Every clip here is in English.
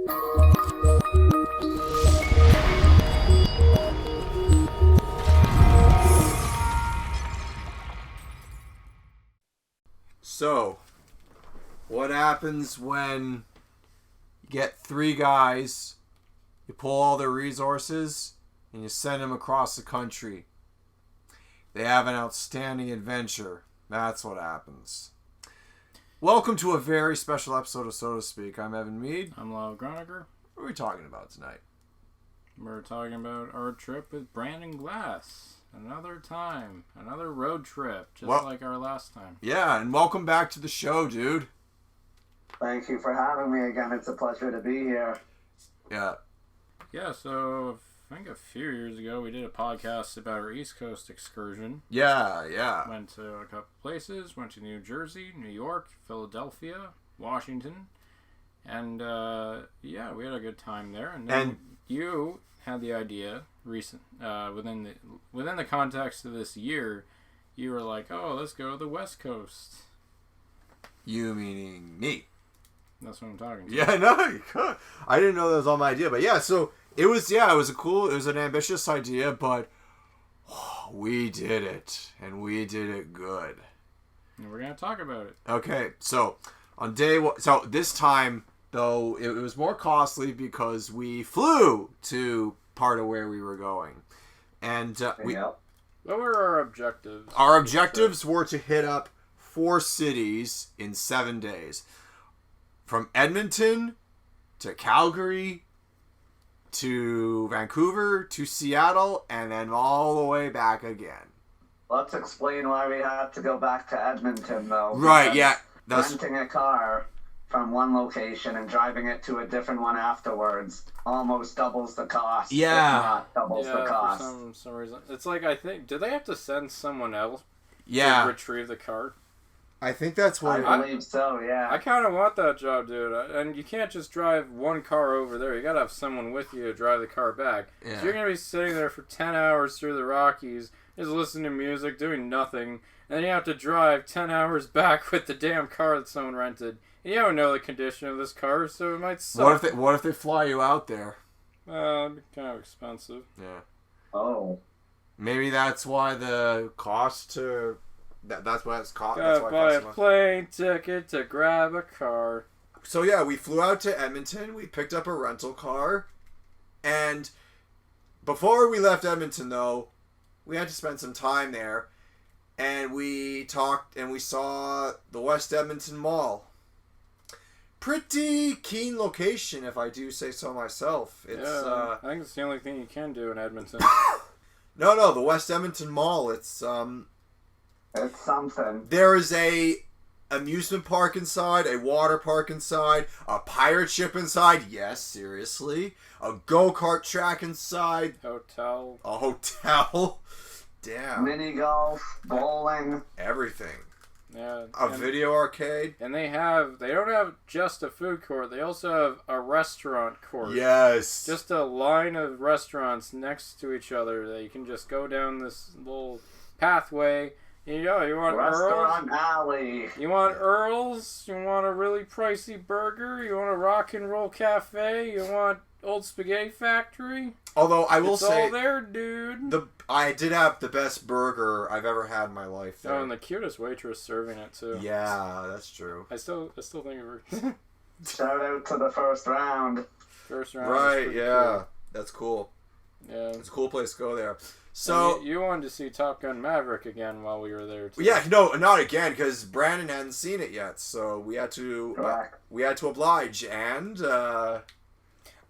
So, what happens when you get three guys, you pull all their resources, and you send them across the country? They have an outstanding adventure. That's what happens. Welcome to a very special episode of So to Speak. I'm Evan Mead. I'm Lyle and Brandon. What are we talking about tonight? We're talking about our trip with Brandon Glass. Another time. Another road trip. Just like our last time. Yeah, and welcome back to the show, dude. Thank you for having me again. It's a pleasure to be here. Yeah. Yeah, so I think a few years ago we did a podcast about our East Coast Excursion. Yeah. Went to a couple places. Went to New Jersey, New York, Philadelphia, Washington. And, yeah, we had a good time there. And then you had the idea within the context of this year, you were like, oh, let's go to the West Coast. You meaning me. That's what I'm talking to. Yeah, no, you could. I didn't know that was all my idea, but yeah, so it was an ambitious idea, but we did it, and we did it good. And we're going to talk about it. Okay, so this time, though, it was more costly because we flew to part of where we were going. And what were our objectives? Our objectives were to hit up 4 cities in 7 days. From Edmonton to Calgary to Vancouver to Seattle and then all the way back again. Let's explain why we had to go back to Edmonton, though. Right, yeah. Renting a car from one location and driving it to a different one afterwards almost doubles the cost. Yeah. If not doubles the cost. For some reason. It's like, I think, did they have to send someone else to retrieve the car? I think that's what I believe so, yeah. I kind of want that job, dude. And you can't just drive one car over there. You got to have someone with you to drive the car back. Yeah. So you're going to be sitting there for 10 hours through the Rockies, just listening to music, doing nothing. And then you have to drive 10 hours back with the damn car that someone rented. And you don't know the condition of this car, so it might suck. What if they fly you out there? It'd be kind of expensive. Yeah. Oh. Maybe that's why the cost to... That's why it's cost. Gotta buy a plane ticket to grab a car. So yeah, we flew out to Edmonton. We picked up a rental car. And before we left Edmonton, though, we had to spend some time there. And we talked and we saw the West Edmonton Mall. Pretty keen location, if I do say so myself. It's, I think it's the only thing you can do in Edmonton. No, the West Edmonton Mall. It's something. There is a amusement park inside, a water park inside, a pirate ship inside. Yes, seriously. A go-kart track inside. Hotel. A hotel. Damn. Mini golf, bowling. Everything. Yeah. A video arcade. And they don't have just a food court, they also have a restaurant court. Yes. Just a line of restaurants next to each other that you can just go down this little pathway. You want Restaurant Earl's? alley. You want Earl's? You want a really pricey burger? You want a rock and roll cafe? You want Old Spaghetti Factory? Although I will say, all there, dude. I did have the best burger I've ever had in my life there. Oh, and the cutest waitress serving it too. Yeah, that's true. I still think of her. Shout out to the first round. First round. Right, yeah. Cool. That's cool. Yeah. It's a cool place to go there. So you wanted to see Top Gun Maverick again while we were there too. Yeah, no, not again because Brandon hadn't seen it yet, so we had to oblige. And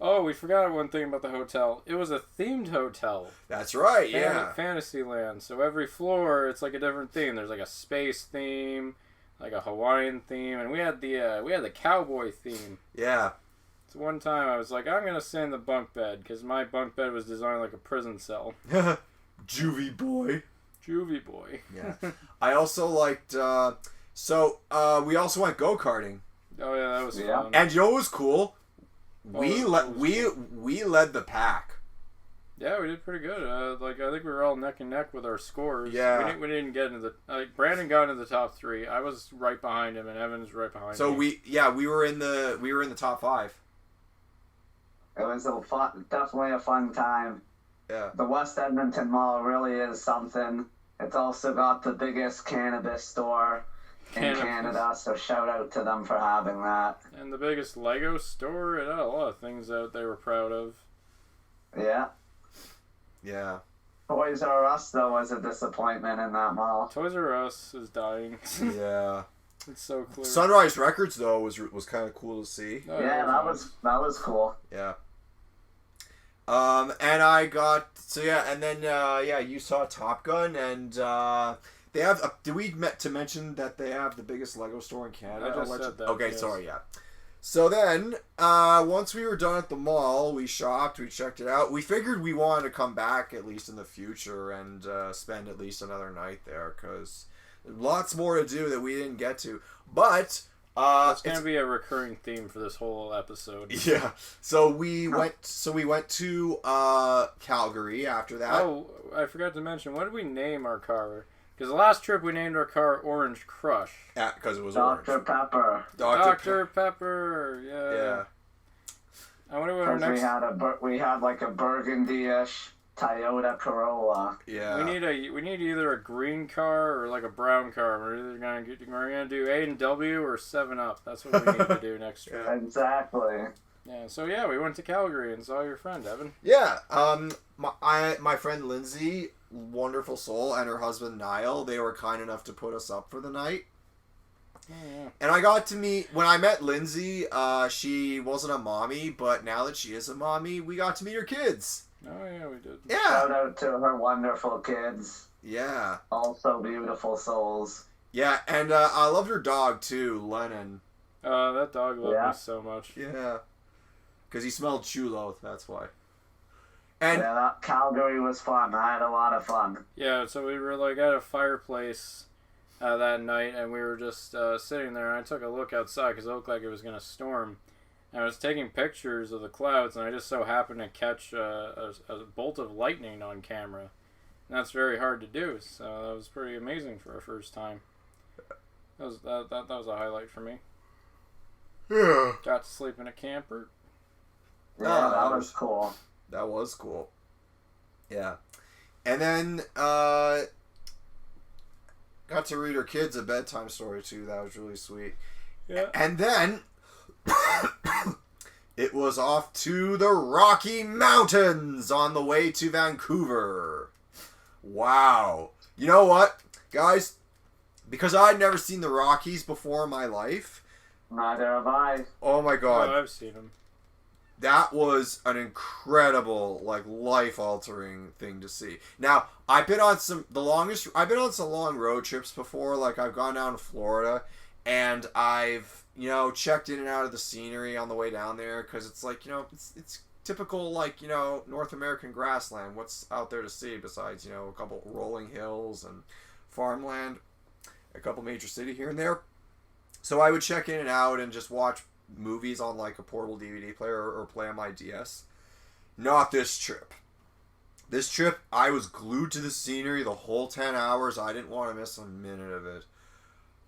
oh, we forgot one thing about the hotel. It was a themed hotel. That's right. Yeah, Fantasyland. So every floor, it's like a different theme. There's like a space theme, like a Hawaiian theme, and we had the cowboy theme. Yeah. So one time I was like, I'm gonna stay in the bunk bed because my bunk bed was designed like a prison cell. Juvie boy. Yeah. I also liked. We also went go-karting. Oh yeah, that was fun. And you know what was cool? We led the pack. Yeah, we did pretty good. I think we were all neck and neck with our scores. Yeah. We didn't get into the... Brandon got into the top 3. I was right behind him, and Evan was right behind me. So we were in the top 5. It was definitely a fun time. Yeah. The West Edmonton Mall really is something. It's also got the biggest cannabis store in Canada, so shout out to them for having that. And the biggest Lego store. It had a lot of things out they were proud of. Yeah. Yeah. Toys R Us, though, was a disappointment in that mall. Toys R Us is dying. Yeah. It's so clear. Sunrise Records though was kind of cool to see. Oh, Yeah, that was cool. Yeah. And I got and then you saw Top Gun, and they have. Did we mention that they have the biggest Lego store in Canada? I just said that. Okay, yes. sorry, yeah. So then, once we were done at the mall, we shopped, we checked it out. We figured we wanted to come back at least in the future and spend at least another night there, because lots more to do that we didn't get to. But it's gonna be a recurring theme for this whole episode. Yeah. So we went to Calgary after that. Oh, I forgot to mention, what did we name our car? Because the last trip we named our car Orange Crush. Yeah, because it was Dr. orange. Pepper. Dr. Pepper. Yeah. Yeah. I wonder what our next. We had like a burgundy-ish Toyota Corolla. Yeah. We need either a green car or like a brown car. We're gonna do A&W or 7-Up. That's what we need to do next trip. Exactly. Yeah. So yeah, we went to Calgary and saw your friend Evan. Yeah. My friend Lindsay, wonderful soul, and her husband Niall, they were kind enough to put us up for the night. Oh, yeah. And I got to meet, when I met Lindsay, she wasn't a mommy, but now that she is a mommy, we got to meet her kids. Oh yeah, we did. Yeah. Shout out to her wonderful kids. Yeah. Also beautiful souls. Yeah, and I loved her dog too, Lennon. That dog loved me so much. Yeah. Because he smelled chulo, that's why. And yeah, that Calgary was fun. I had a lot of fun. Yeah, so we were like at a fireplace that night, and we were just sitting there, and I took a look outside because it looked like it was going to storm. And I was taking pictures of the clouds, and I just so happened to catch a bolt of lightning on camera. And that's very hard to do, so that was pretty amazing for our first time. That was a highlight for me. yeah. Got to sleep in a camper. Yeah, that was cool. That was cool. Yeah. And then got to read her kids a bedtime story too. That was really sweet. Yeah. And then it was off to the Rocky Mountains on the way to Vancouver. Wow. You know what, guys? Because I'd never seen the Rockies before in my life. Neither have I. Oh my god. Oh, I've seen them. That was an incredible, like, life-altering thing to see. Now, I've been on some long road trips before. Like, I've gone down to Florida, and I've, checked in and out of the scenery on the way down there, because it's like, it's typical, like, North American grassland. What's out there to see besides, a couple rolling hills and farmland, a couple major city here and there. So I would check in and out and just watch movies on like a portable DVD player or play on my DS. Not this trip. This trip, I was glued to the scenery the whole 10 hours. I didn't want to miss a minute of it.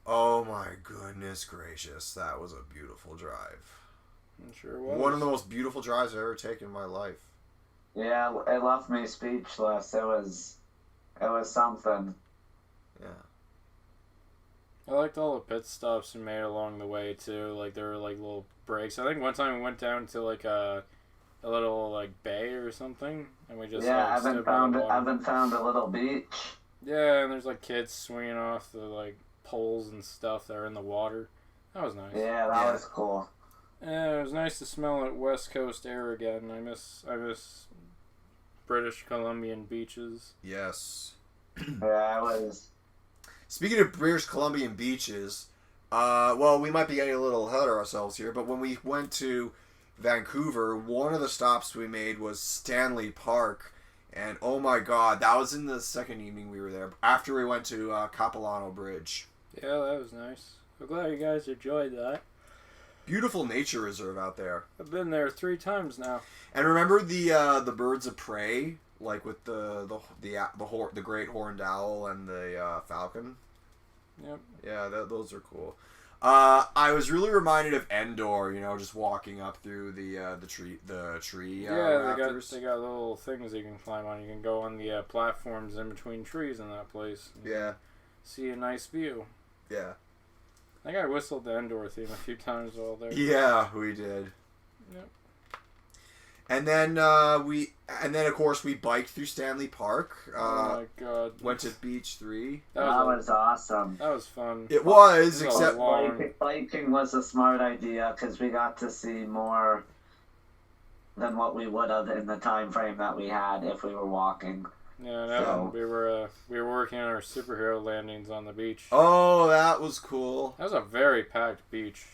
Oh my goodness gracious. That was a beautiful drive. It sure was. One of the most beautiful drives I've ever taken in my life. Yeah, it left me speechless. It was something. Yeah. I liked all the pit stops we made along the way too. Like there were like little breaks. I think one time we went down to like a little like bay or something, and we just Evan found a little beach. Yeah, and there's like kids swinging off the like poles and stuff that are in the water. That was nice. Yeah, that was cool. Yeah, it was nice to smell that West Coast air again. I miss British Columbian beaches. Yes. Yeah, it was. Speaking of British Columbian beaches, well, we might be getting a little ahead of ourselves here, but when we went to Vancouver, one of the stops we made was Stanley Park, and oh my god, that was in the second evening we were there, after we went to Capilano Bridge. Yeah, that was nice. I'm glad you guys enjoyed that. Beautiful nature reserve out there. I've been there 3 times now. And remember the birds of prey, like with the great horned owl and the falcon? Yep. Yeah, those are cool. I was really reminded of Endor, just walking up through the tree. They got little things you can climb on. You can go on the platforms in between trees in that place. Yeah. See a nice view. Yeah. I think I whistled the Endor theme a few times while there. Yeah, we did. Yep. And then of course we biked through Stanley Park. Oh my god! Went to Beach 3. That was awesome. That was fun. It was, except biking was a smart idea because we got to see more than what we would have in the time frame that we had if we were walking. Yeah, we were working on our superhero landings on the beach. Oh, that was cool. That was a very packed beach.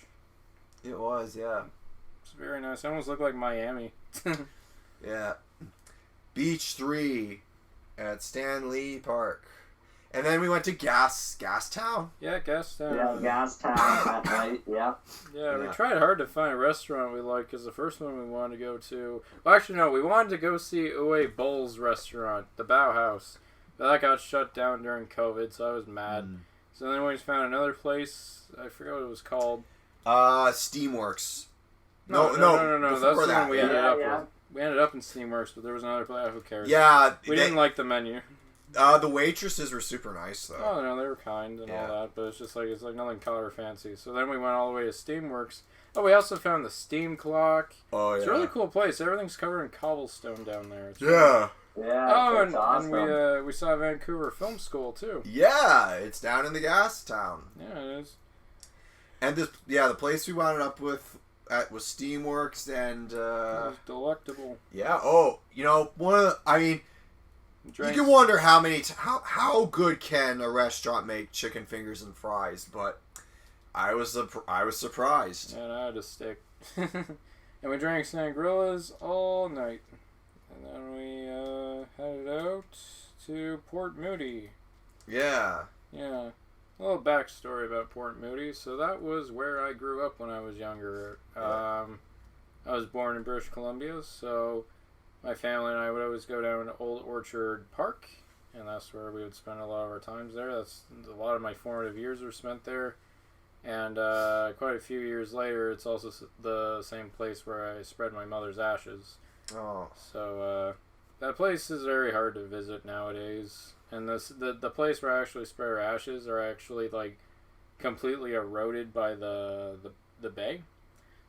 It was, yeah. It's very nice. It almost looked like Miami. Yeah. Beach 3 at Stanley Park. And then we went to Gastown. Yeah, Gastown. Yeah, Gastown at night, yeah. Yeah, we tried hard to find a restaurant we liked because the first one we wanted to go to... Well, actually, no, we wanted to go see Uwe Boll's restaurant, the Bauhaus. But that got shut down during COVID, so I was mad. So then we just found another place. I forgot what it was called. Steamworks. No. That's the one we ended up with. We ended up in Steamworks, but there was another place. Who cares? Yeah. We didn't like the menu. The waitresses were super nice, though. Oh, no, they were kind and all that, but it's like nothing color fancy. So then we went all the way to Steamworks. Oh, we also found the Steam Clock. Oh, yeah. It's a really cool place. Everything's covered in cobblestone down there. Yeah. Yeah, it's awesome. And we saw Vancouver Film School, too. Yeah, it's down in the Gastown. Yeah, it is. And the place we wound up with was Steamworks, and it was delectable. Yeah. Oh, you can wonder how good can a restaurant make chicken fingers and fries, but I was surprised. And I had a stick. And we drank sangrillas all night. And then we headed out to Port Moody. Yeah. Yeah. A little backstory about Port Moody. So that was where I grew up when I was younger. I was born in British Columbia, so my family and I would always go down to Old Orchard Park, and that's where we would spend a lot of our times there. That's a lot of my formative years were spent there. And quite a few years later, it's also the same place where I spread my mother's ashes. Oh. So that place is very hard to visit nowadays. And the place where I actually spread her ashes are actually like completely eroded by the bay.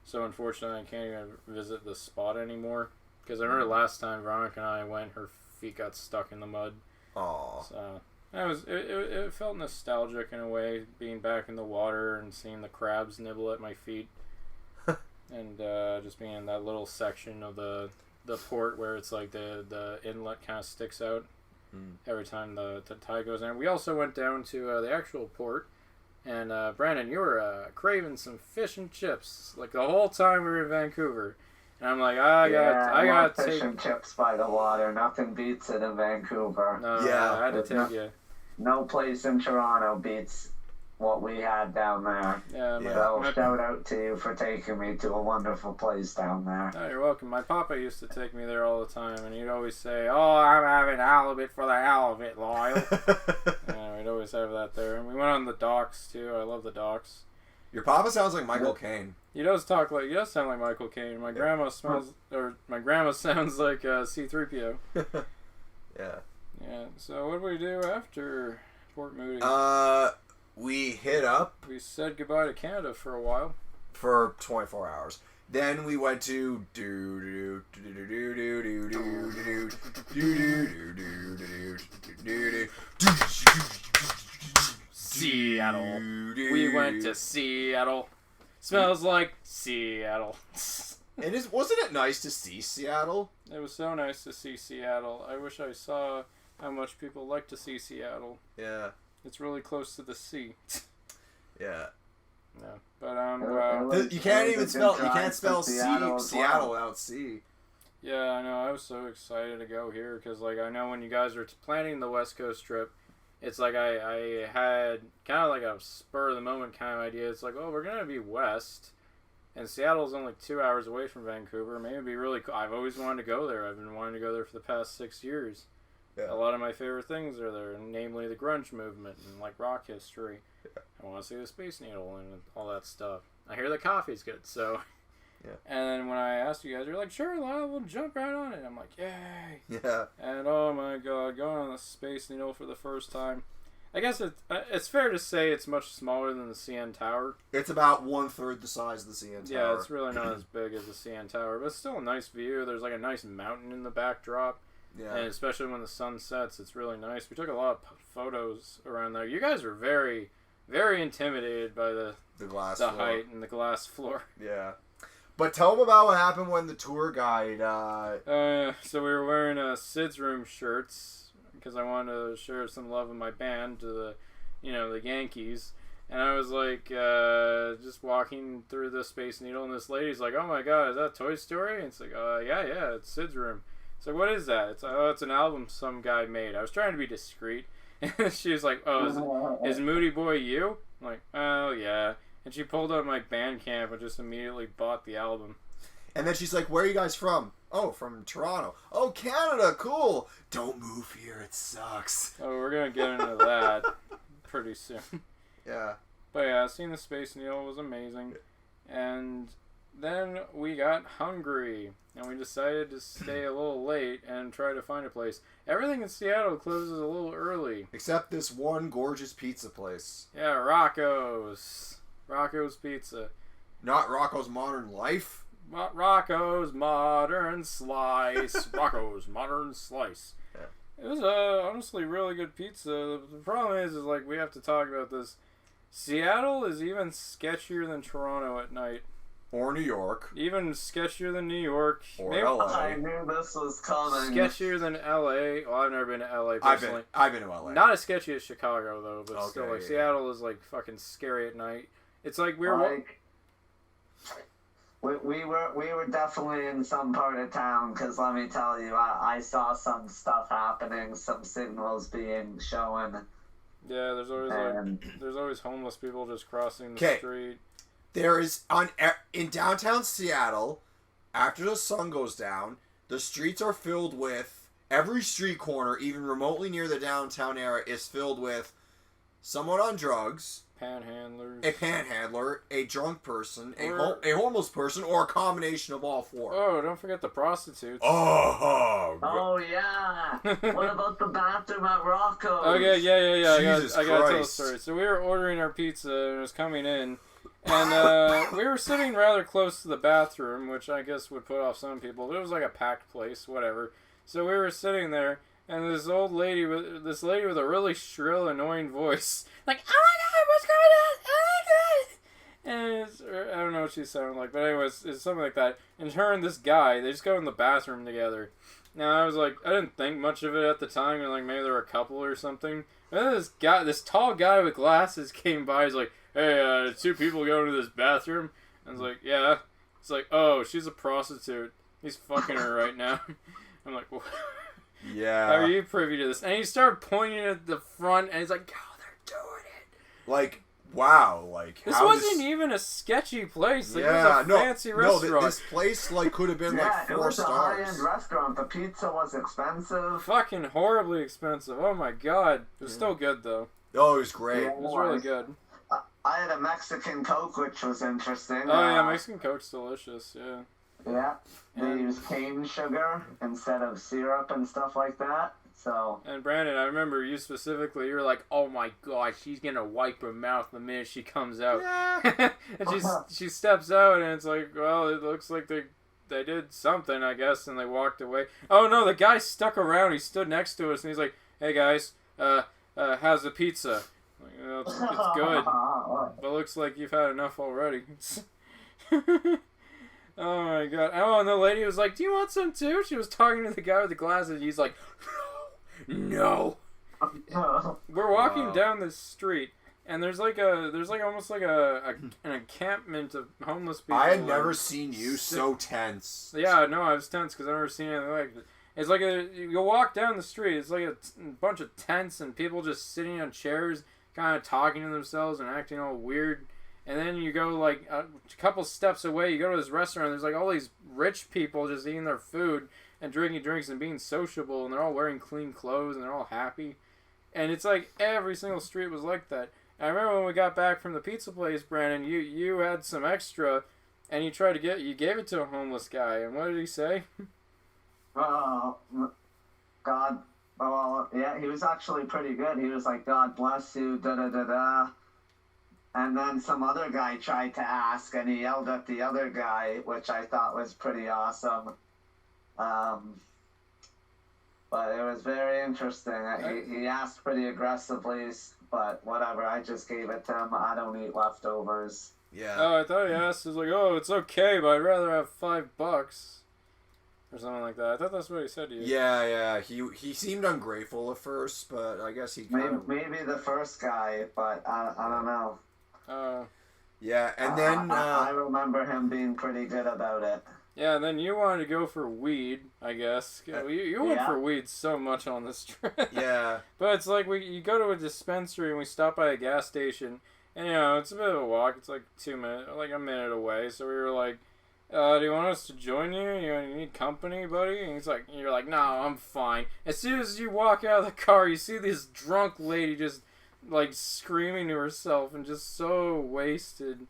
So unfortunately, I can't even visit the spot anymore. Because I remember last time Veronica and I went, her feet got stuck in the mud. Aww. So it felt nostalgic in a way, being back in the water and seeing the crabs nibble at my feet. And just being in that little section of the port where it's like the inlet kind of sticks out every time the tide goes in. We also went down to the actual port, and Brandon, you were craving some fish and chips like the whole time we were in Vancouver. And I'm like, I got fish and chips by the water. Nothing beats it in Vancouver. No, I had to take you. No place in Toronto beats what we had down there. Yeah. So shout out to you for taking me to a wonderful place down there. Oh, you're welcome. My papa used to take me there all the time, and he'd always say, "Oh, I'm having halibut for the hell of it, Lyle." Yeah, we'd always have that there. And we went on the docks too. I love the docks. Your papa sounds like Michael Caine. He does sound like Michael Caine. My grandma sounds like C-3PO. Yeah. Yeah. So what did we do after Port Moody? We hit up. We said goodbye to Canada for a while. For 24 hours. Then we went to Seattle. We went to Seattle. Smells like Seattle. And wasn't it nice to see Seattle? It was so nice to see Seattle. I wish I saw how much people like to see Seattle. Yeah. It's really close to the sea. Yeah. No. But you can't spell Seattle without C. Yeah, I know. I was so excited to go here because, like, I know when you guys are planning the West Coast trip, it's like I had kind of like a spur of the moment kind of idea. It's like, oh, we're gonna be west, and Seattle's only 2 hours away from Vancouver. Maybe it'd be really cool. I've always wanted to go there. I've been wanting to go there for the past 6 years. A lot of my favorite things are there, namely the grunge movement and like rock history. Yeah. I want to see the Space Needle and all that stuff. I hear the coffee's good, so. Yeah. And then when I asked you guys, you're like, sure, Lyle, we'll jump right on it. I'm like, yay. Yeah. And oh my god, going on the Space Needle for the first time. I guess it's fair to say it's much smaller than the CN Tower. It's about 1/3 the size of the CN Tower. Yeah, it's really not as big as the CN Tower, but it's still a nice view. There's like a nice mountain in the backdrop. Yeah. And especially when the sun sets, it's really nice. We took a lot of photos around there. You guys were very, very intimidated by the glass the floor. Height and the glass floor. Yeah. But tell them about what happened when the tour guide... So we were wearing Sid's Room shirts because I wanted to share some love of my band to the Yankees. And I was like, just walking through the Space Needle, and this lady's like, oh my god, is that Toy Story? And it's like, yeah, it's Sid's Room. It's like, what is that? It's like, it's an album some guy made. I was trying to be discreet. And she was like, is Moody Boy you? I'm like, oh yeah. And she pulled up my Bandcamp and just immediately bought the album. And then she's like, where are you guys from? Oh, from Toronto. Oh, Canada, cool. Don't move here, it sucks. Oh, we're going to get into that pretty soon. Yeah. But yeah, seeing the Space Needle was amazing. And then we got hungry. And we decided to stay a little late and try to find a place. Everything in Seattle closes a little early. Except this one gorgeous pizza place. Yeah, Rocco's Pizza. Not Rocco's Modern Life? Rocco's Modern Slice. Rocco's Modern Slice. Yeah. It was honestly really good pizza. The problem is like we have to talk about this. Seattle is even sketchier than Toronto at night. Or New York. Even sketchier than New York. Or LA. I knew this was coming. Sketchier than LA. Well, I've never been to LA personally. I've been to LA. Not as sketchy as Chicago though, but still, like Seattle is like fucking scary at night. It's like we were definitely in some part of town because let me tell you, I saw some stuff happening, some signals being shown. Yeah, there's always homeless people just crossing the street. There is in downtown Seattle, after the sun goes down, the streets are filled with every street corner, even remotely near the downtown area, is filled with someone on drugs. Panhandlers. A panhandler, a drunk person, a homeless person, or a combination of all four. Oh, don't forget the prostitutes. Oh yeah. What about the bathroom at Rocco's? Okay, yeah. Jesus I gotta tell the Christ. story. So we were ordering our pizza, and it was coming in, and we were sitting rather close to the bathroom, which I guess would put off some people. But it was like a packed place, whatever. So we were sitting there, and this lady with a really shrill, annoying voice, like, oh my god, what's going on? Oh my god! And I don't know what she sounded like, but anyways, it's something like that. And her and this guy, they just go in the bathroom together. Now I was like, I didn't think much of it at the time, and like maybe they were a couple or something. And then this tall guy with glasses came by. He's like, hey, two people going to this bathroom. I was like, yeah. It's like, oh, she's a prostitute. He's fucking her right now. I'm like, what? Yeah. How are you privy to this? And he started pointing at the front, and he's like, oh, they're doing it. Like, wow. Like, this wasn't even a sketchy place. Like, it was a fancy restaurant. No, this place like could have been like 4 stars. It was a high-end restaurant. The pizza was expensive. Fucking horribly expensive. Oh my god. It was still good, though. Oh, it was great. Yeah, it was really good. I had a Mexican Coke, which was interesting. Oh, yeah, Mexican Coke's delicious, yeah. Yeah, they use cane sugar instead of syrup and stuff like that. So. And Brandon, I remember you specifically. You were like, "Oh my god, she's gonna wipe her mouth the minute she comes out." Yeah. And she steps out, and it's like, well, it looks like they did something, I guess, and they walked away. Oh no, the guy stuck around. He stood next to us, and he's like, "Hey guys, how's the pizza?" Like, it's good, but looks like you've had enough already. Oh my god. Oh, and the lady was like, do you want some too? She was talking to the guy with the glasses. He's like, no. We're walking down this street, and there's almost like an encampment of homeless people. I had never seen you so tense. Yeah, no, I was tense because I've never seen anything like it. It's like you walk down the street, it's like a bunch of tents and people just sitting on chairs, kind of talking to themselves and acting all weird. And then you go like a couple steps away, you go to this restaurant, there's like all these rich people just eating their food and drinking drinks and being sociable, and they're all wearing clean clothes and they're all happy. And it's like every single street was like that. And I remember when we got back from the pizza place, Brandon, you had some extra, and you gave it to a homeless guy, and what did he say? God, well, yeah, he was actually pretty good. He was like, God bless you, da-da-da-da. And then some other guy tried to ask, and he yelled at the other guy, which I thought was pretty awesome. But it was very interesting. He asked pretty aggressively, but whatever, I just gave it to him. I don't eat leftovers. Yeah. Oh, I thought he asked, he was like, oh, it's okay, but I'd rather have $5. Or something like that. I thought that's what he said to you. Yeah. He seemed ungrateful at first, but I guess he kind of... Maybe the first guy, but I don't know. Yeah, and then... I remember him being pretty good about it. Yeah, and then you wanted to go for weed, I guess. You went for weed so much on this trip. Yeah. But it's like you go to a dispensary and we stop by a gas station, and it's a bit of a walk. It's like a minute away. So we were like, do you want us to join you? You need company, buddy? And you're like, no, I'm fine. As soon as you walk out of the car, you see this drunk lady just like screaming to herself and just so wasted.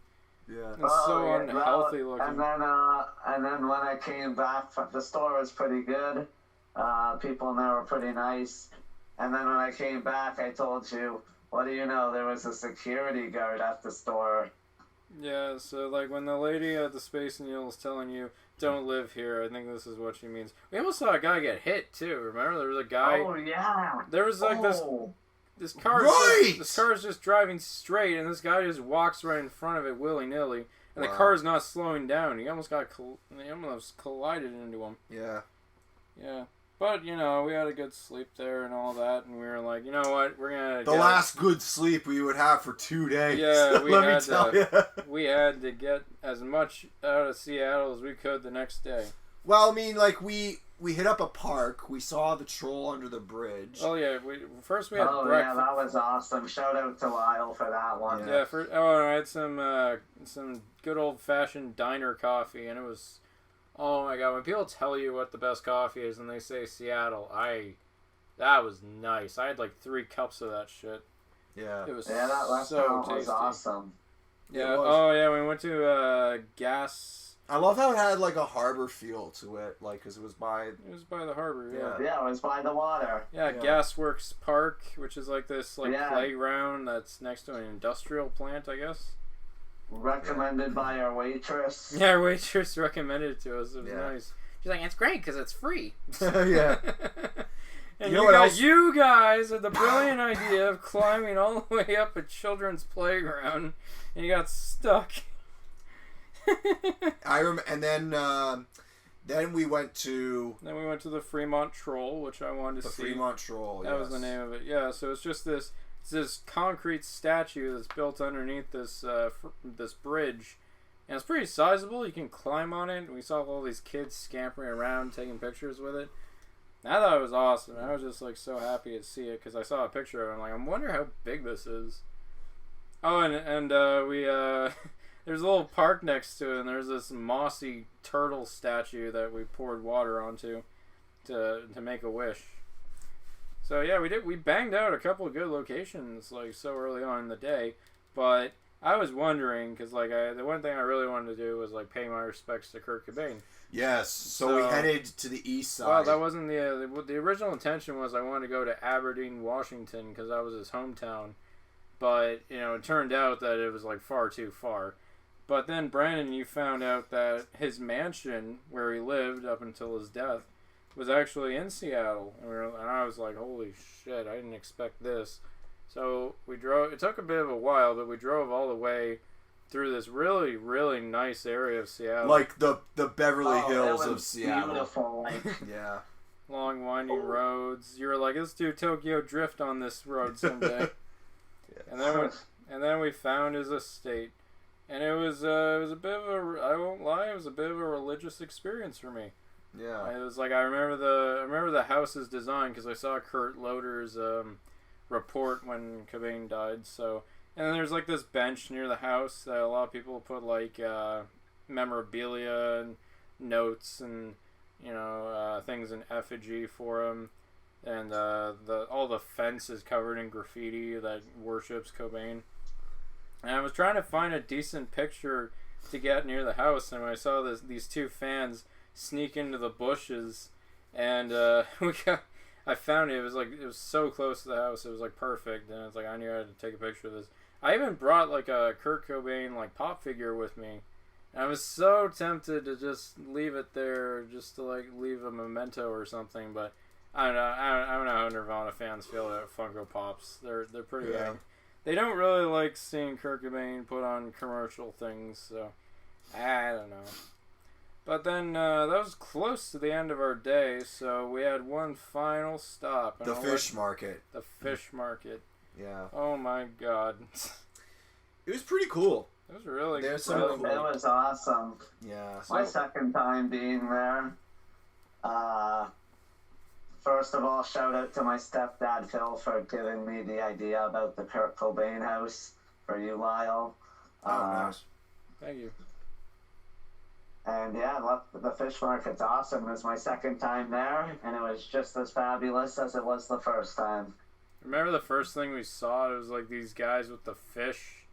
Yeah. And so unhealthy looking. And then when I came back, the store was pretty good. People in there were pretty nice. And then when I came back, I told you, what do you know? There was a security guard at the store. Yeah, so like when the lady at the Space Needle is telling you, don't live here, I think this is what she means. We almost saw a guy get hit too, remember? There was a guy... Oh, yeah. There was like this car is just driving straight, and this guy just walks right in front of it willy-nilly, and the car is not slowing down. He almost collided into him. Yeah. Yeah. But, we had a good sleep there and all that, and we were like, you know what, we're going to last good sleep we would have for 2 days. Yeah, we had to get as much out of Seattle as we could the next day. Well, I mean, like, we hit up a park. We saw the troll under the bridge. Oh, yeah. First we had breakfast. Yeah, that was awesome. Shout out to Lyle for that one. Yeah, I had some good old-fashioned diner coffee, and it was... Oh my god, when people tell you what the best coffee is and they say Seattle, that was nice. I had like 3 cups of that shit. Yeah. It was that restaurant was awesome. Yeah. Oh yeah, we went to Gas. I love how it had like a harbor feel to it, like because it was by the harbor. Yeah. Yeah, it was by the water. Yeah, Gasworks Park, which is like this playground that's next to an industrial plant, I guess. Recommended by our waitress. Yeah, our waitress recommended it to us. It was nice. She's like, it's great because it's free. Yeah. And you guys had the brilliant idea of climbing all the way up a children's playground, and you got stuck. And then we went to... Then we went to the Fremont Troll, which I wanted to see. The Fremont Troll, That was the name of it. Yeah, so it's just this concrete statue that's built underneath this bridge, and it's pretty sizable. You can climb on it. We saw all these kids scampering around taking pictures with it. I thought it was awesome. I was just like so happy to see it because I saw a picture of it. I'm like, I wonder how big this is. Oh, and we there's a little park next to it, and there's this mossy turtle statue that we poured water onto to make a wish. So yeah, we banged out a couple of good locations like so early on in the day, but I was wondering because like the one thing I really wanted to do was like pay my respects to Kurt Cobain. Yes, so we headed to the east side. Well, that wasn't the original intention was I wanted to go to Aberdeen, Washington because that was his hometown, but it turned out that it was like far too far. But then Brandon, you found out that his mansion where he lived up until his death was actually in Seattle, and I was like, holy shit, I didn't expect this. So we drove, it took a bit of a while, but we drove all the way through this really, really nice area of Seattle. Like the Beverly Hills of Seattle. Beautiful. Yeah. Long winding roads. You were like, let's do Tokyo Drift on this road someday. Yeah. And then we found his estate. And it was a bit of I won't lie, it was a bit of a religious experience for me. Yeah, it was like I remember the house's design because I saw Kurt Loder's report when Cobain died. So And then there's like this bench near the house that a lot of people put like memorabilia and notes and things in effigy for him. And all the fence is covered in graffiti that worships Cobain. And I was trying to find a decent picture to get near the house, and when I saw these two fans sneak into the bushes, and I found it. It was so close to the house. It was like perfect, and it's like I knew I had to take a picture of this. I even brought like a Kurt Cobain like pop figure with me. And I was so tempted to just leave it there, just to like leave a memento or something, but I don't know. I don't know how Nirvana fans feel about Funko Pops. They're pretty. Yeah. They don't really like seeing Kurt Cobain put on commercial things, so I don't know. But then that was close to the end of our day, so we had one final stop. The fish market. The fish market. Yeah. Oh my god. It was pretty cool. It was really It was awesome. Yeah. My second time being there. First of all, shout out to my stepdad Phil for giving me the idea about the Kurt Cobain house for you, Lyle. Nice. Thank you. And yeah, the fish market's awesome. It was my second time there, and it was just as fabulous as it was the first time. Remember the first thing we saw? It was like these guys with the fish.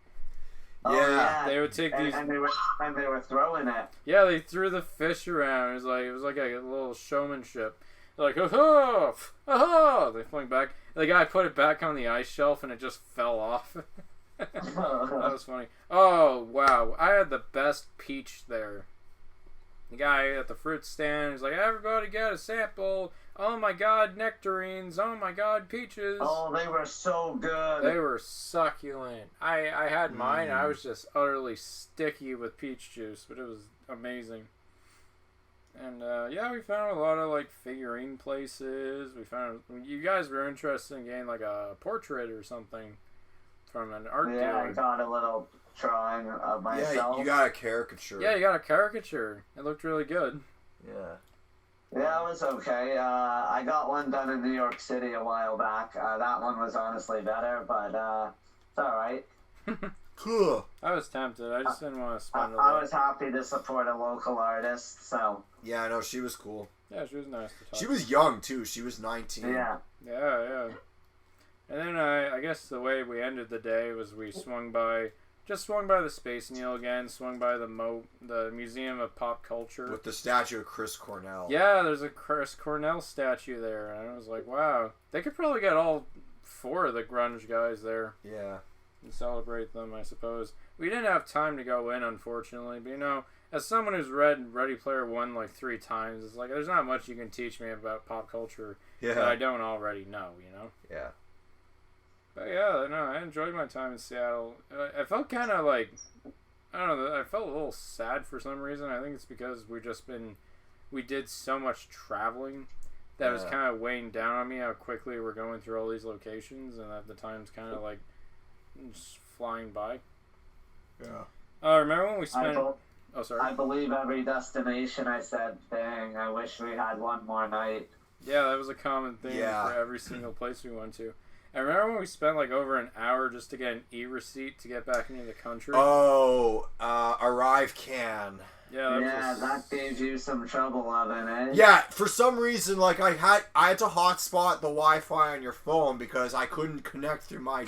Yeah. Oh, yeah. They would take these, and they were throwing it. Yeah, they threw the fish around. It was like a little showmanship. They're like, oh, oh, they fling back. The guy put it back on the ice shelf, and it just fell off. That was funny. Oh wow, I had the best peach there. The guy at the fruit stand is like, everybody get a sample. Oh my god, nectarines. Oh my god, peaches. Oh, they were so good. They were succulent. I had mine. I was just utterly sticky with peach juice, but it was amazing. And yeah, we found a lot of like figurine places. We found you guys were interested in getting like a portrait or something from an art dealer. Yeah, I got a little drawing of myself. Yeah, you got a caricature. Yeah, you got a caricature. It looked really good. Yeah. Yeah, it was okay. I got one done in New York City a while back. That one was honestly better, but it's alright. Cool. I was tempted. I just didn't want to spend a I lot. was happy to support a local artist, so... Yeah, I know, she was cool. Yeah, she was nice to talk She to. was young, too. She was 19. Yeah. Yeah. And then I guess the way we ended the day was we swung by the Space Needle again, swung by the Museum of Pop Culture. With the statue of Chris Cornell. Yeah, there's a Chris Cornell statue there, and I was like, wow. They could probably get all 4 of the grunge guys there. Yeah. And celebrate them, I suppose. We didn't have time to go in, unfortunately, but as someone who's read Ready Player One like 3 times, it's like there's not much you can teach me about pop culture that I don't already know, Yeah. But yeah, no, I enjoyed my time in Seattle. I felt kind of like, I don't know, I felt a little sad for some reason. I think it's because we did so much traveling that was kind of weighing down on me how quickly we're going through all these locations, and at the time's kind of like just flying by. Yeah. Remember when we spent... Oh, sorry. I believe every destination I said, dang, I wish we had one more night. Yeah, that was a common theme for every single place we went to. I remember when we spent like over an hour just to get an e-receipt to get back into the country. Oh, Arrive Can. Yeah, that gave you some trouble of it, eh? Yeah, for some reason, like I had to hotspot the Wi-Fi on your phone because I couldn't connect through my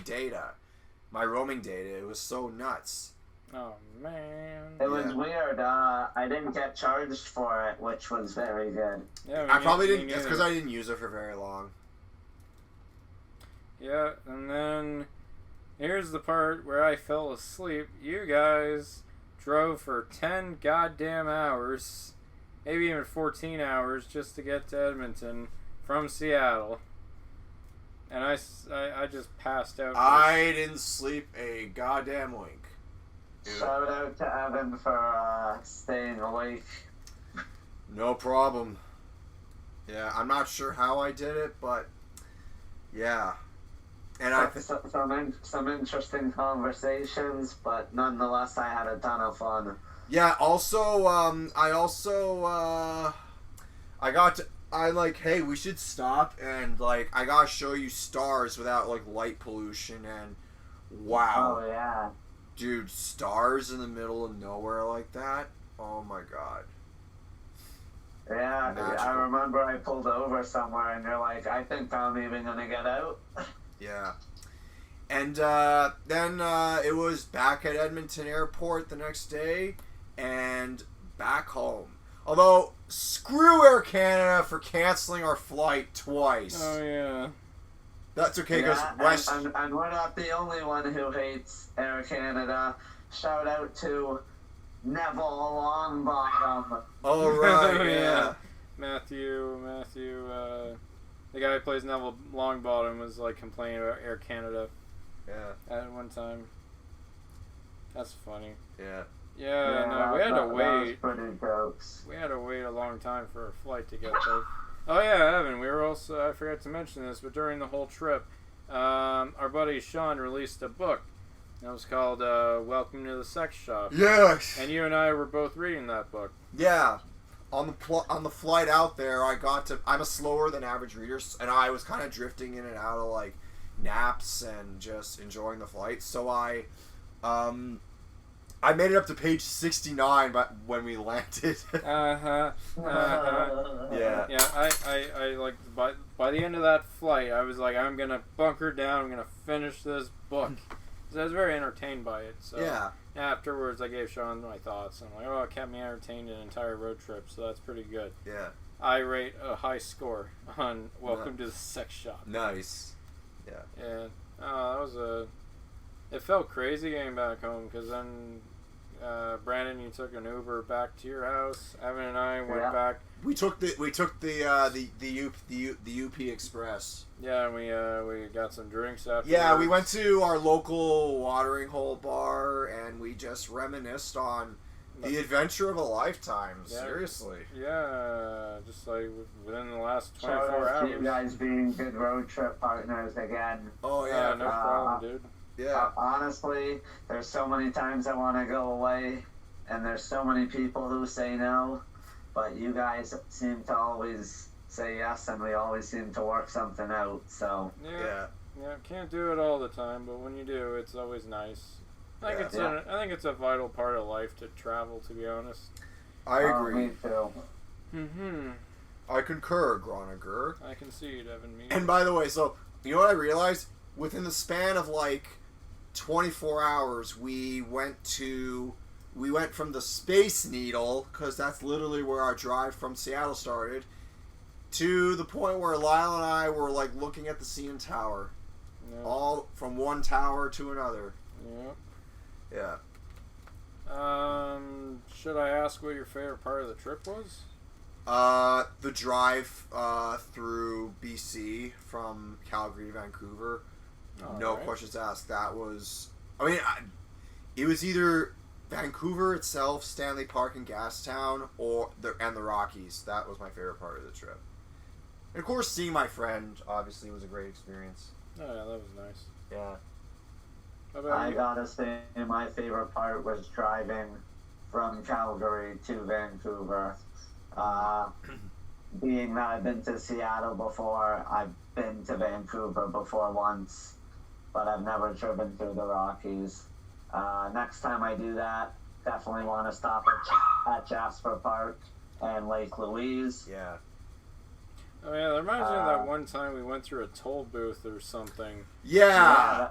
roaming data. It was so nuts. Oh man. It was weird. I didn't get charged for it, which was very good. Yeah, I probably didn't. It's because I didn't use it for very long. Yeah, and then here's the part where I fell asleep. You guys drove for 10 goddamn hours, maybe even 14 hours, just to get to Edmonton from Seattle. And I just passed out. I didn't sleep a goddamn wink. Shout out to Evan for staying awake. No problem. Yeah, I'm not sure how I did it, but yeah. And some interesting conversations, but nonetheless, I had a ton of fun. Yeah. Also, hey, we should stop and like I gotta show you stars without like light pollution, and Wow. Oh, yeah. Dude, stars in the middle of nowhere like that? Oh my god. Yeah, Magical. I remember I pulled over somewhere and you're like, I think I'm even going to get out. Yeah. And then it was back at Edmonton Airport the next day and back home. Although, screw Air Canada for canceling our flight twice. Oh, yeah. That's okay, because West... And we're not the only one who hates Air Canada. Shout out to Neville Longbottom. Oh, right, yeah. Yeah. Matthew, the guy who plays Neville Longbottom was, like, complaining about Air Canada. Yeah. At one time. That's funny. Yeah. Yeah, no, we had to wait. That was pretty jokes. We had to wait a long time for a flight to get there. Oh yeah, Evan, we were also, I forgot to mention this, but during the whole trip, our buddy Sean released a book. It was called Welcome to the Sex Shop. Yes! And you and I were both reading that book. Yeah. On the flight out there, I'm a slower than average reader, and I was kind of drifting in and out of, like, naps and just enjoying the flight. So I made it up to page 69 when we landed. Yeah. Yeah, I like, by the end of that flight, I was like, I'm going to bunker down, I'm going to finish this book. So I was very entertained by it. So Yeah. Afterwards, I gave Sean my thoughts. I'm like, oh, it kept me entertained an entire road trip, so that's pretty good. Yeah. I rate a high score on Welcome to the Sex Shop. Nice. Yeah. Yeah. That was it felt crazy getting back home, because then, Brandon, you took an Uber back to your house. Evan and I went back. We took the UP Express. Yeah, and we got some drinks after. Yeah, we went to our local watering hole bar and we just reminisced on the adventure of a lifetime. Yeah. Seriously. Yeah, just like within the last Shout 24 out to you hours. guys being good road trip partners again. Oh yeah. No problem, dude. Yeah. Honestly, there's so many times I want to go away, and there's so many people who say no, but you guys seem to always say yes, and we always seem to work something out. So Yeah, can't do it all the time, but when you do, it's always nice. I think it's a vital part of life to travel, to be honest. I agree. Me too. Mm-hmm. I concur, Groninger. I concede, Evan. Me. And by the way, so you know what I realized? Within the span of like 24 hours, we went from the Space Needle, because that's literally where our drive from Seattle started, to the point where Lyle and I were like looking at the CN Tower. Yeah. All from one tower to another. Yeah. Yeah. Should I ask what your favorite part of the trip was? The drive through BC from Calgary to Vancouver. No questions asked. That was... it was either Vancouver itself, Stanley Park and Gastown, or the Rockies. That was my favorite part of the trip. And of course, seeing my friend obviously was a great experience. Oh yeah, that was nice. Yeah. How about I you? gotta say, my favorite part was driving from Calgary to Vancouver. Being that I've been to Seattle before, I've been to Vancouver before once, but I've never driven through the Rockies. Next time I do that, definitely want to stop at Jasper Park and Lake Louise. Yeah. Oh yeah, that reminds me of that one time we went through a toll booth or something. Yeah.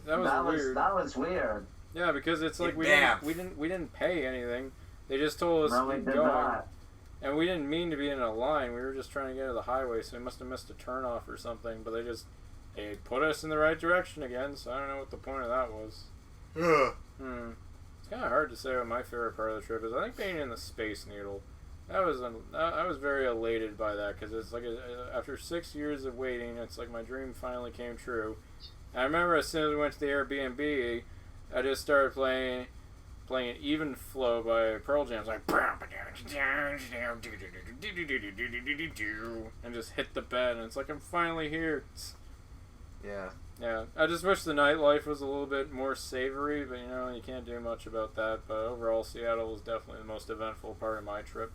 That was weird. That was weird. Yeah, because it's like we didn't pay anything. They just told us No, we to keep did going. not. And we didn't mean to be in a line. We were just trying to get to the highway, so we must have missed a turnoff or something. But they put us in the right direction again, so I don't know what the point of that was. It's kind of hard to say what my favorite part of the trip is. I think being in the Space Needle. I was very elated by that, because it's like after 6 years of waiting, it's like my dream finally came true. And I remember as soon as we went to the Airbnb, I just started playing Even Flow by Pearl Jam. It's like, and just hit the bed, and it's like, I'm finally here. Yeah. Yeah, I just wish the nightlife was a little bit more savory, but you can't do much about that. But overall, Seattle was definitely the most eventful part of my trip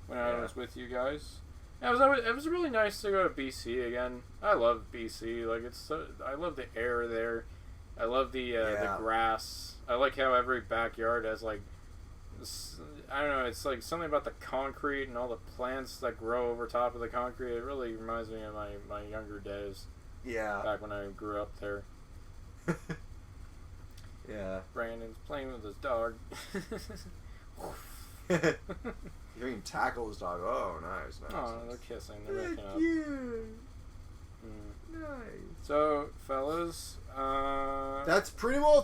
when I was with you guys. Yeah, it was really nice to go to BC again. I love BC. Like I love the air there. I love the grass. I like how every backyard has like, I don't know, it's like something about the concrete and all the plants that grow over top of the concrete. It really reminds me of my younger days. Yeah. Back when I grew up there. Yeah. Brandon's playing with his dog. You can tackle his dog. Oh, nice. Oh, they're kissing. They're making up. Nice. So, fellas, that pretty well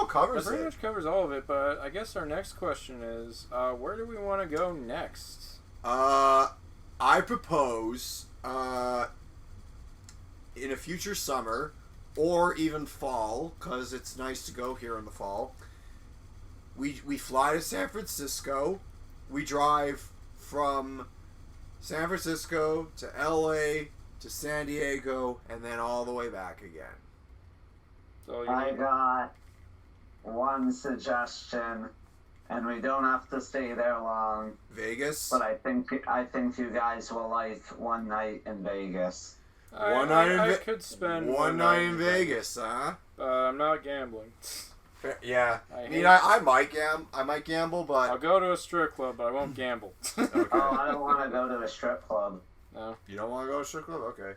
covers that pretty much covers all of it. But I guess our next question is, where do we want to go next? I propose in a future summer or even fall, because it's nice to go here in the fall. We fly to San Francisco. We drive from San Francisco to LA to San Diego and then all the way back again. So I got one suggestion, and we don't have to stay there long. Vegas? But I think you guys will like one night in Vegas. I could spend one night in Vegas, huh? But I'm not gambling. Yeah. I might gamble, but I'll go to a strip club, but I won't gamble. Okay. Oh, I don't want to go to a strip club. No. You don't want to go to a strip club? Okay.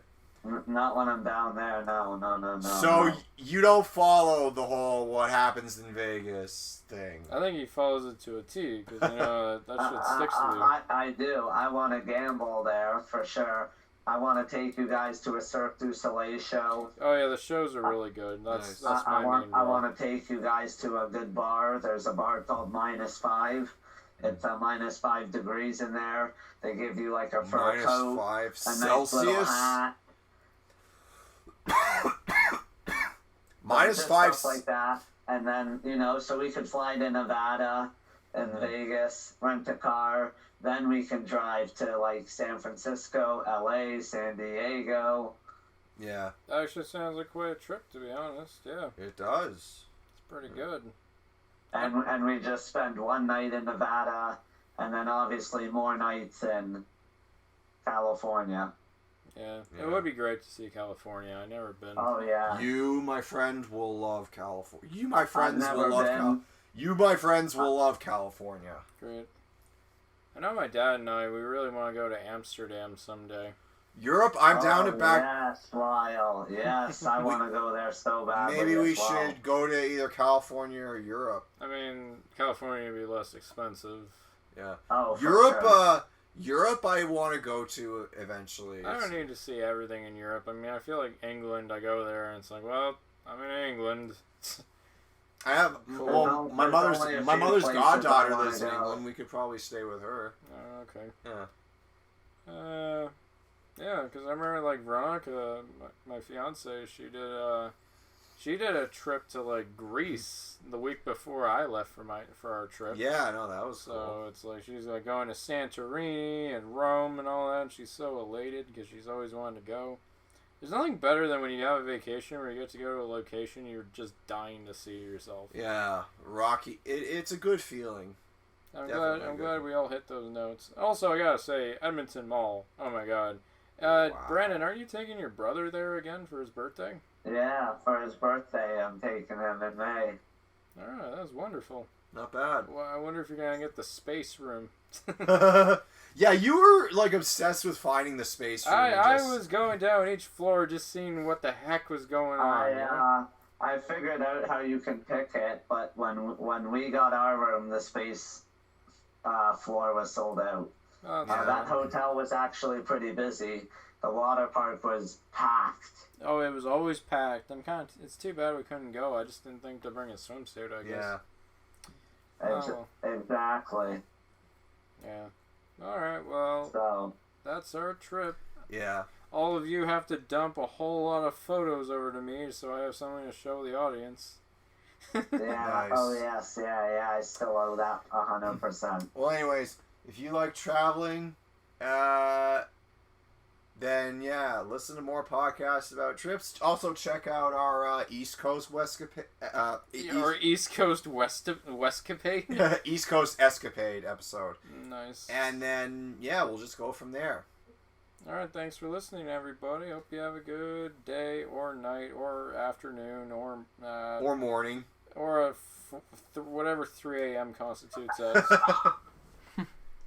Not when I'm down there. No. So no. You don't follow the whole what happens in Vegas thing? I think he follows it to a T, because that shit sticks to you. I do. I want to gamble there for sure. I want to take you guys to a Cirque du Soleil show. Oh yeah, the shows are really good. That's my main draw. I want to take you guys to a good bar. There's a bar called -5. It's -5 degrees in there. They give you like a fur coat, -5 a nice little Celsius. hat. -5 stuff like that. And then so we could fly to Nevada and Vegas, rent a car. Then we can drive to like San Francisco, LA, San Diego. Yeah. That actually sounds like quite a trip, to be honest. Yeah. It does. It's pretty good. And we just spend one night in Nevada, and then obviously more nights in California. Yeah. It would be great to see California. I've never been. Oh yeah. You, my friend, will love California. You, my friends, will love been. You, my friends, will love California. Great. I know my dad and we really want to go to Amsterdam someday. Europe, I'm down to back. Yes, Lyle. Yes, I want to go there so badly. Maybe we should go to either California or Europe. I mean, California would be less expensive. Yeah. Oh, Europe, sure. Europe, I want to go to eventually. I don't need to see everything in Europe. I mean, I feel like England. I go there and it's like, well, I'm in England. I have. Well, my mother's goddaughter lives in England. We could probably stay with her. Oh, okay. Yeah. Yeah, because I remember like Veronica, my fiance, she did a trip to like Greece the week before I left for our trip. Yeah, I know that was cool. So it's like she's like going to Santorini and Rome and all that. And she's so elated because she's always wanted to go. There's nothing better than when you have a vacation where you get to go to a location you're just dying to see yourself. Yeah, Rocky. It's a good feeling. I'm glad we all hit those notes. Also, I gotta say, Edmonton Mall. Oh my god. Wow. Brandon, are you taking your brother there again for his birthday? Yeah, for his birthday, I'm taking him in May. Alright, that was wonderful. Not bad. Well, I wonder if you're gonna get the space room. Yeah, you were like obsessed with finding the space room. I was going down each floor just seeing what the heck was going on. I figured out how you can pick it, but when we got our room, the space floor was sold out. That hotel was actually pretty busy. The water park was packed. Oh, it was always packed. It's too bad we couldn't go. I just didn't think to bring a swimsuit, I guess. Yeah. Exactly. Yeah. Alright, well, so that's our trip. Yeah. All of you have to dump a whole lot of photos over to me so I have something to show the audience. Yeah. Nice. Oh, yes. Yeah. I still owe that 100%. Well, anyways, if you like traveling, then yeah, listen to more podcasts about trips. Also, check out our East Coast Westcapade. East Coast Westcapade? East Coast Escapade episode. Nice. And then, yeah, we'll just go from there. All right, thanks for listening, everybody. Hope you have a good day or night or afternoon or morning or whatever 3 a.m. constitutes as.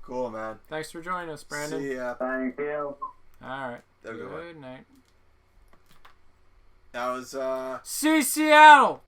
Cool, man. Thanks for joining us, Brandon. See ya. Thank you. All right. Have a good one. Good night. That was See Seattle.